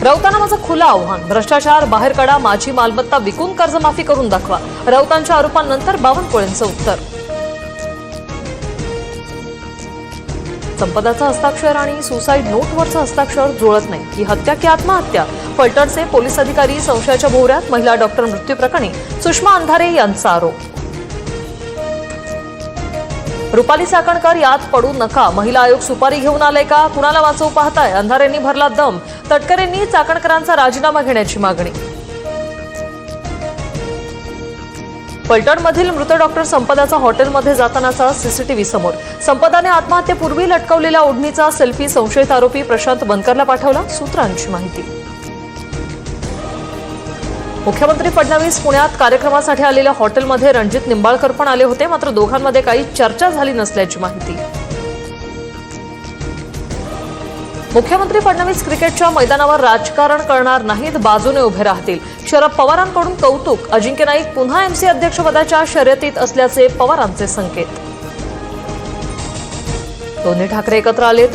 राऊतांना माझं खुलं आव्हान, भ्रष्टाचार बाहेर काढा, माझी मालमत्ता विकून कर्जमाफी करून दाखवा. राऊतांच्या आरोपांनंतर बावनकुळेंचं उत्तर. संपदाचं हस्ताक्षर आणि सुसाईड नोटवरचं हस्ताक्षर जुळत नाही. ही हत्या की आत्महत्या? फलटणचे पोलीस अधिकारी संशयाच्या भोवऱ्यात. महिला डॉक्टर मृत्यू प्रकरणी सुषमा अंधारे यांचा आरोप. रुपाली चाकणकर यात पडू नका, महिला आयोग सुपारी घेऊन आलाय का? कुणाला वाचवू पाहताय? अंधारेंनी भरला दम. तटकरेंनी चाकणकरांचा राजीनामा घेण्याची मागणी. फलटणमधील मृत डॉक्टर संपदाचा हॉटेलमध्ये जातानाचा सीसीटीव्ही समोर. संपदाने आत्महत्येपूर्वी लटकवलेल्या ओढणीचा सेल्फी संशयित आरोपी प्रशांत बनकरला पाठवला. सूत्रांची माहिती. मुख्यमंत्री फडणवीस पुण्यात कार्यक्रमासाठी आलेल्या हॉटेलमध्ये रणजित निंबाळकर पण आले होते, मात्र दोघांमध्ये काही चर्चा झाली नसल्याची माहिती. मुख्यमंत्री फडणवीस क्रिकेटच्या मैदानावर राजकारण करणार नाहीत, बाजूने उभे राहतील. शरद पवारांकडून कौतुक. अजिंक्य नाईक पुन्हा एमसी अध्यक्षपदाच्या शर्यतीत असल्याचे पवारांचे संकेत. दोन्ही ठाकरे एकत्र आले तर